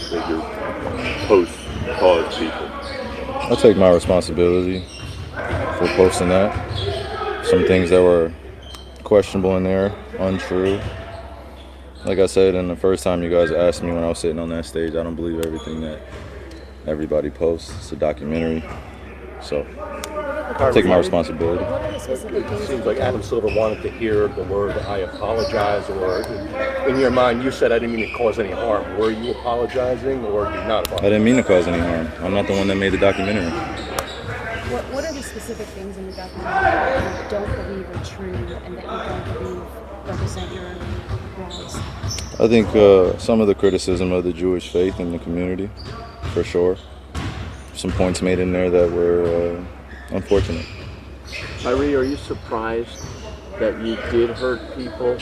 figure posts cause people? I take my responsibility for posting that. Some things that were questionable in there, untrue. Like I said, and the first time you guys asked me when I was sitting on that stage, I don't believe everything that everybody posts. It's a documentary. So I take my responsibility. What are the specific It things seems that like you Adam Silver wanted to hear the word "I apologize," or in your mind, you said, "I didn't mean to cause any harm." Were you apologizing, or did you not I apologize? didn't mean to cause any harm. I'm not the one that made the documentary. what are the specific things in the documentary that you don't believe are true and that you don't believe represent your wrongs? I think some of the criticism of the Jewish faith in the community, for sure. Some points made in there that were unfortunate. Kyrie, are you surprised that you did hurt people?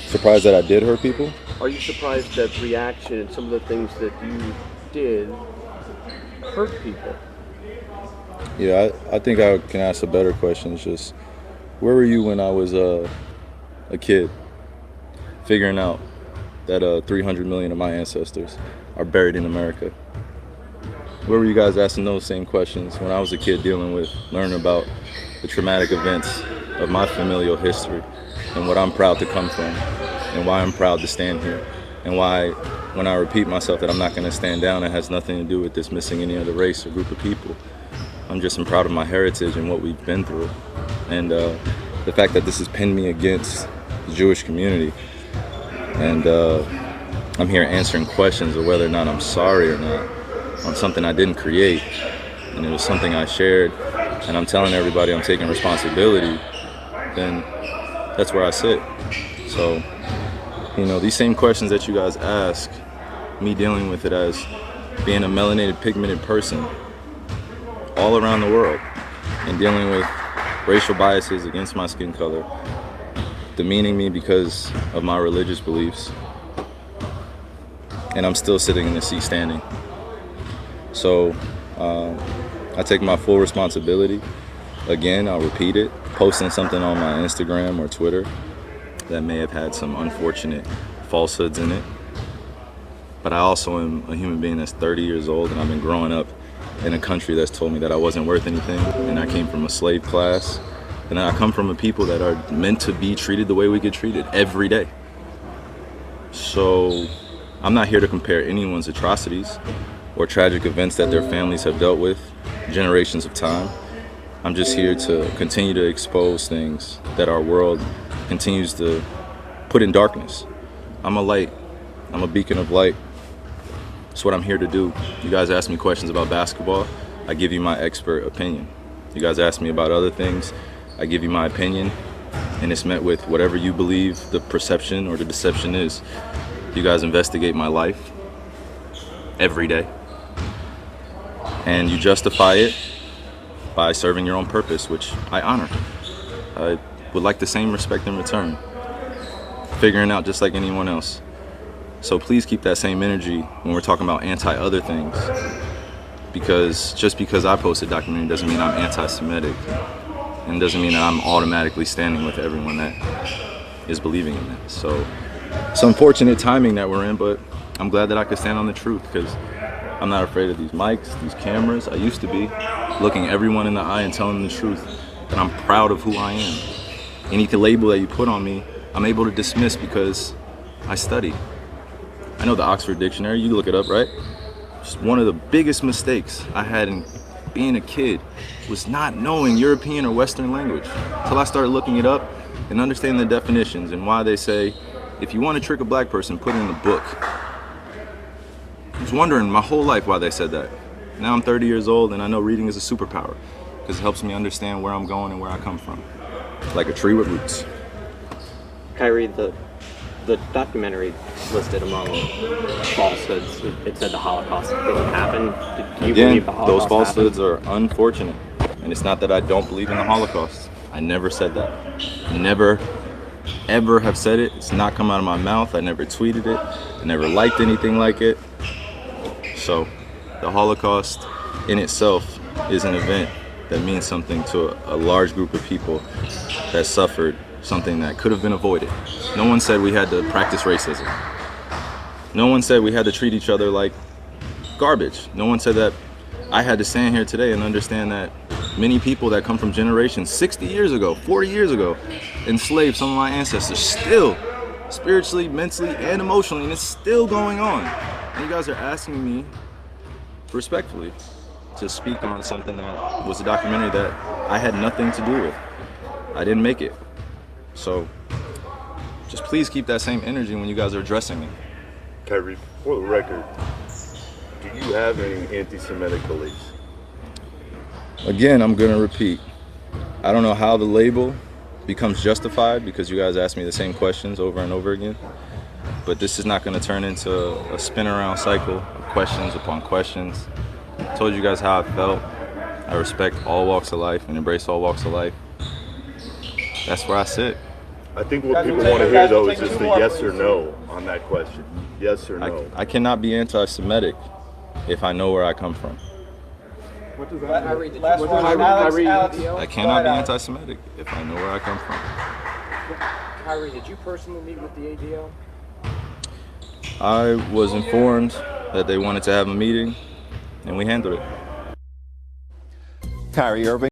Surprised that I did hurt people? Are you surprised that reaction and some of the things that you did hurt people? Yeah, I think I can ask a better question. It's just, where were you when I was a kid, figuring out that 300 million of my ancestors are buried in America? Where were you guys asking those same questions when I was a kid learning about the traumatic events of my familial history and what I'm proud to come from and why I'm proud to stand here and why when I repeat myself that I'm not going to stand down, it has nothing to do with dismissing any other race or group of people. I'm just proud of my heritage and what we've been through. And the fact that this has pinned me against the Jewish community. And I'm here answering questions of whether or not I'm sorry or not on something I didn't create. And it was something I shared. And I'm telling everybody I'm taking responsibility. Then that's where I sit. So, these same questions that you guys ask, me dealing with it as being a melanated, pigmented person all around the world and dealing with racial biases against my skin color, demeaning me because of my religious beliefs, and I'm still sitting in the seat standing. So I take my full responsibility. Again, I'll repeat it, posting something on my Instagram or Twitter that may have had some unfortunate falsehoods in it. But I also am a human being that's 30 years old, and I've been growing up in a country that's told me that I wasn't worth anything, and I came from a slave class, and I come from a people that are meant to be treated the way we get treated every day. So I'm not here to compare anyone's atrocities or tragic events that their families have dealt with generations of time. I'm just here to continue to expose things that our world continues to put in darkness. I'm a light. I'm a beacon of light. That's what I'm here to do. You guys ask me questions about basketball, I give you my expert opinion. You guys ask me about other things, I give you my opinion, and it's met with whatever you believe the perception or the deception is. You guys investigate my life every day, and you justify it by serving your own purpose, which I honor. I would like the same respect in return, figuring out just like anyone else. So please keep that same energy when we're talking about anti-other things, because just because I post a documentary doesn't mean I'm anti-Semitic, and doesn't mean that I'm automatically standing with everyone that is believing in that. So it's unfortunate timing that we're in, but I'm glad that I could stand on the truth, because I'm not afraid of these mics, these cameras. I used to be, looking everyone in the eye and telling them the truth, and I'm proud of who I am. Any label that you put on me, I'm able to dismiss because I study. I know the Oxford Dictionary, you look it up, right? Just one of the biggest mistakes I had in being a kid was not knowing European or Western language until I started looking it up and understanding the definitions and why they say, if you want to trick a black person, put it in a book. I was wondering my whole life why they said that. Now I'm 30 years old and I know reading is a superpower because it helps me understand where I'm going and where I come from, like a tree with roots. Kyrie, the documentary listed among falsehoods, it said the Holocaust didn't happen. Do you believe the Holocaust those falsehoods happened? are unfortunate. And it's not that I don't believe in the Holocaust. I never said that. Never, ever have said it. It's not come out of my mouth. I never tweeted it. I never liked anything like it. So the Holocaust in itself is an event that means something to a large group of people that suffered something that could have been avoided. No one said we had to practice racism. No one said we had to treat each other like garbage. No one said that I had to stand here today and understand that many people that come from generations 60 years ago, 40 years ago, enslaved some of my ancestors, still spiritually, mentally, and emotionally, and it's still going on. And you guys are asking me respectfully to speak on something that was a documentary that I had nothing to do with. I didn't make it. So just please keep that same energy when you guys are addressing me. Kyrie, for the record, do you have any anti-Semitic beliefs? Again, I'm gonna repeat. I don't know how the label becomes justified because you guys ask me the same questions over and over again. But this is not gonna turn into a spin around cycle of questions upon questions. I told you guys how I felt. I respect all walks of life and embrace all walks of life. That's where I sit. I think what people want to hear, though, is just a yes or no on that question. Yes or no. I cannot be anti-Semitic if I know where I come from. What does that mean? I cannot be anti-Semitic if I know where I come from. Kyrie, did you personally meet with the ADL? I was informed that they wanted to have a meeting, and we handled it. Kyrie Irving.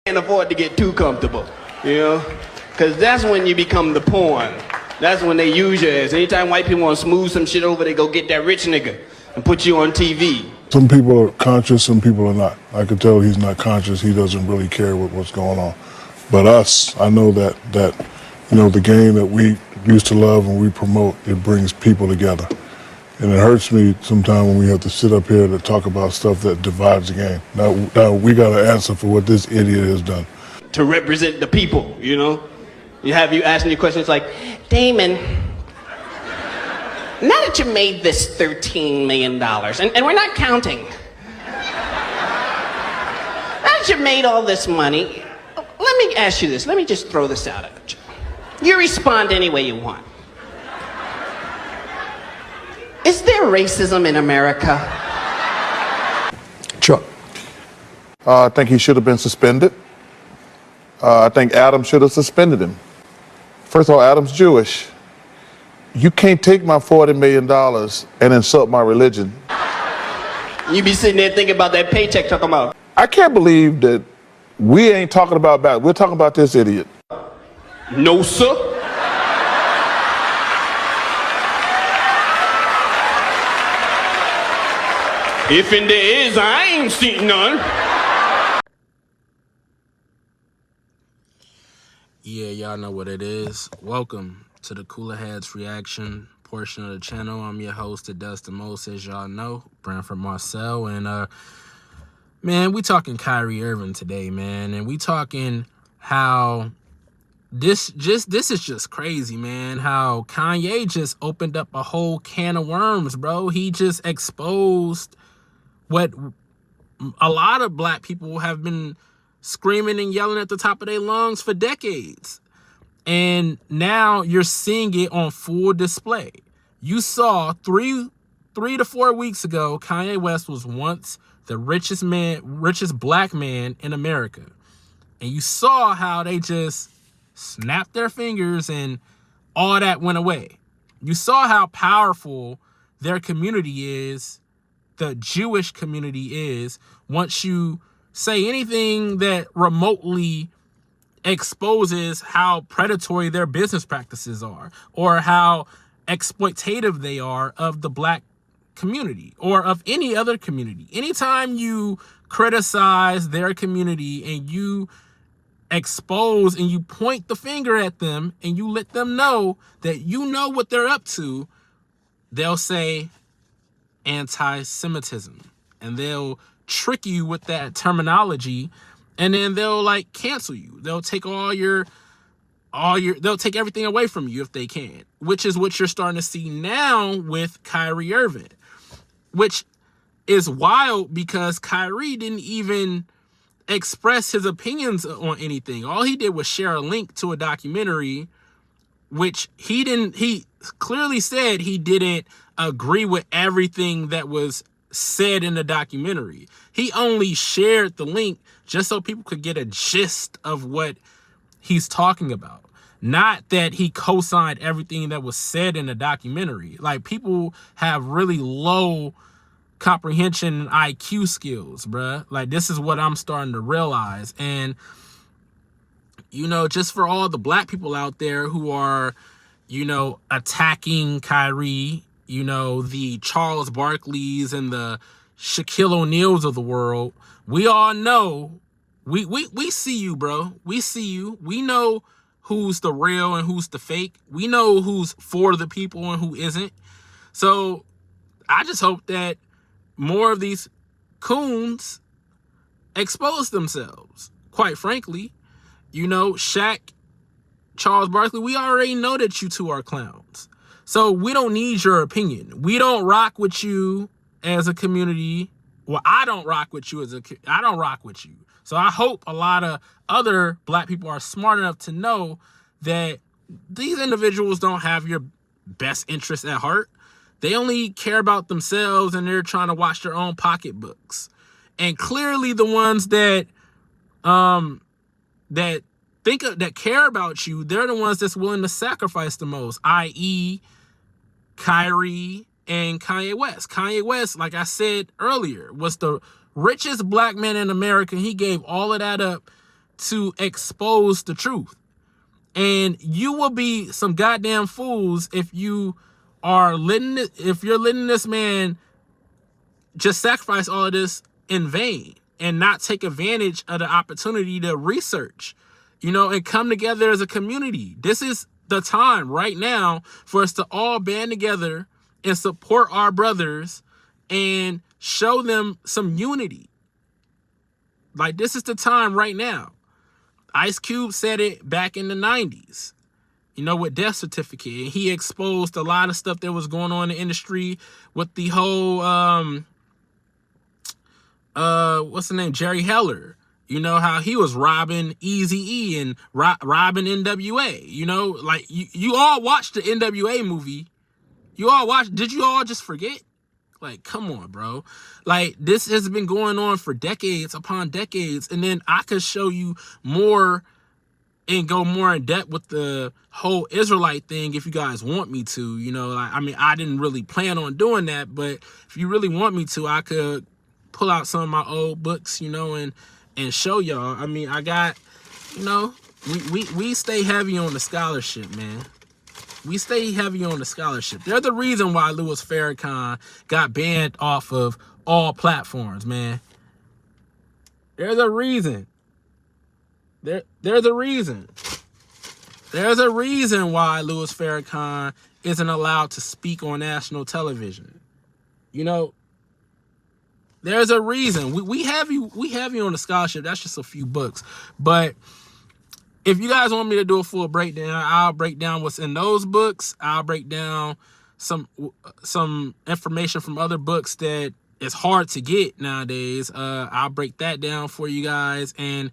Can't afford to get too comfortable, you know, because that's when you become the pawn. That's when they use you as. Anytime white people want to smooth some shit over, they go get that rich nigga and put you on TV. Some people are conscious, some people are not. I can tell he's not conscious. He doesn't really care what's going on. But us, I know that you know, the game that we used to love and we promote, it brings people together. And it hurts me sometimes when we have to sit up here to talk about stuff that divides the game. Now we got to answer for what this idiot has done. To represent the people, you know? You have you asking you questions like, Damon, now that you made this $13 million, and we're not counting. Now that you made all this money, let me ask you this. Let me just throw this out at you. You respond any way you want. Is there racism in America? Chuck. I think he should have been suspended. I think Adam should have suspended him. First of all, Adam's Jewish. You can't take my $40 million and insult my religion. You be sitting there thinking about that paycheck talking about. I can't believe that we ain't talking about that. We're talking about this idiot. No, sir. If and there is, I ain't seen none. Yeah, y'all know what it is. Welcome to the Cooler Heads reaction portion of the channel. I'm your host, that does the most, as y'all know, Branford Marcel. And man, we talking Kyrie Irving today, man. And we talking how this is just crazy, man. How Kanye just opened up a whole can of worms, bro. He just exposed what a lot of black people have been screaming and yelling at the top of their lungs for decades. And now you're seeing it on full display. You saw three to 4 weeks ago, Kanye West was once the richest black man in America. And you saw how they just snapped their fingers and all that went away. You saw how powerful their community is, the Jewish community is, once you say anything that remotely exposes how predatory their business practices are, or how exploitative they are of the black community or of any other community. Anytime you criticize their community and you expose and you point the finger at them and you let them know that you know what they're up to, they'll say anti-Semitism, and they'll trick you with that terminology, and then they'll like cancel you. They'll take they'll take everything away from you if they can, which is what you're starting to see now with Kyrie Irving, which is wild because Kyrie didn't even express his opinions on anything. All he did was share a link to a documentary, which he clearly said he didn't agree with everything that was said in the documentary. He only shared the link just so people could get a gist of what he's talking about. Not that he co-signed everything that was said in the documentary. Like, people have really low comprehension and IQ skills, bruh. Like, this is what I'm starting to realize. And, you know, just for all the black people out there who are, you know, attacking Kyrie, you know, the Charles Barkleys and the Shaquille O'Neals of the world, we all know, we see you, bro. We see you. We know who's the real and who's the fake. We know who's for the people and who isn't. So I just hope that more of these coons expose themselves. Quite frankly, you know, Shaq, Charles Barkley, we already know that you two are clowns. So we don't need your opinion. We don't rock with you as a community. Well, I don't rock with you I don't rock with you. So I hope a lot of other black people are smart enough to know that these individuals don't have your best interests at heart. They only care about themselves, and they're trying to watch their own pocketbooks. And clearly the ones that that care about you, they're the ones that's willing to sacrifice the most, i.e. Kyrie and Kanye West. Kanye West, like I said earlier, was the richest black man in America. He gave all of that up to expose the truth. And you will be some goddamn fools if you are if you're letting this man just sacrifice all of this in vain and not take advantage of the opportunity to research, you know, and come together as a community. This is the time right now for us to all band together and support our brothers and show them some unity. Like, this is the time right now. Ice Cube said it back in the 90s, you know, with Death Certificate. And he exposed a lot of stuff that was going on in the industry with the whole, what's the name? Jerry Heller. You know, how he was robbing Eazy-E and robbing NWA. You know, like, you all watched the NWA movie. You all watched. Did you all just forget? Like, come on, bro. Like, this has been going on for decades upon decades. And then I could show you more and go more in depth with the whole Israelite thing if you guys want me to. You know, like, I mean, I didn't really plan on doing that, but if you really want me to, I could pull out some of my old books, you know, and show y'all. I mean, I got, you know, we stay heavy on the scholarship, man. We stay heavy on the scholarship. They're the reason why Louis Farrakhan got banned off of all platforms, man. There's a reason. There's a reason. There's a reason why Louis Farrakhan isn't allowed to speak on national television. You know, there's a reason. We have you on the scholarship. That's just a few books. But if you guys want me to do a full breakdown, I'll break down what's in those books. I'll break down some information from other books that is hard to get nowadays. I'll break that down for you guys, and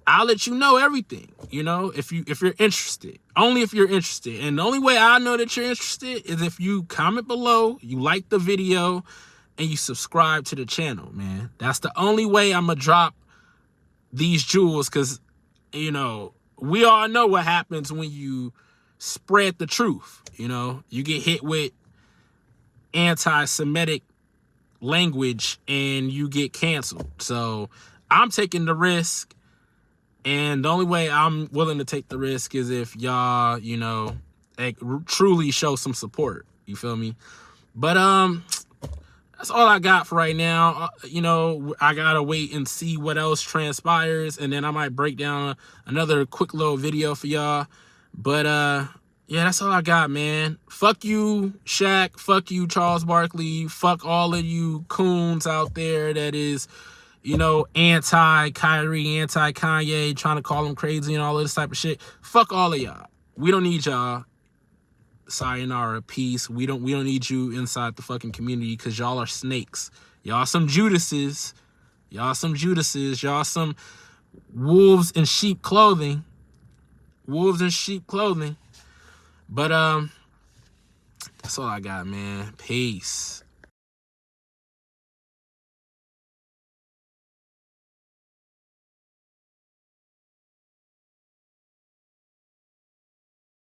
I'll let you know everything, you know, if you're interested. Only if you're interested. And the only way I know that you're interested is if you comment below, you like the video, and you subscribe to the channel, man. That's the only way I'm gonna drop these jewels, because, you know, we all know what happens when you spread the truth. You know, you get hit with anti-Semitic language and you get canceled. So I'm taking the risk, and the only way I'm willing to take the risk is if y'all, you know, like, truly show some support. You feel me? But that's all I got for right now. You know, I gotta wait and see what else transpires, and then I might break down another quick little video for y'all. But yeah, that's all I got, man. Fuck you, Shaq. Fuck you, Charles Barkley. Fuck all of you coons out there that is, you know, anti-Kyrie, anti-Kanye, trying to call him crazy and all of this type of shit. Fuck all of y'all. We don't need y'all. Sayonara, peace. We don't need you inside the fucking community, because y'all are snakes. Y'all some Judases. Y'all some Judases. Y'all some wolves in sheep clothing. Wolves in sheep clothing. But that's all I got, man. Peace.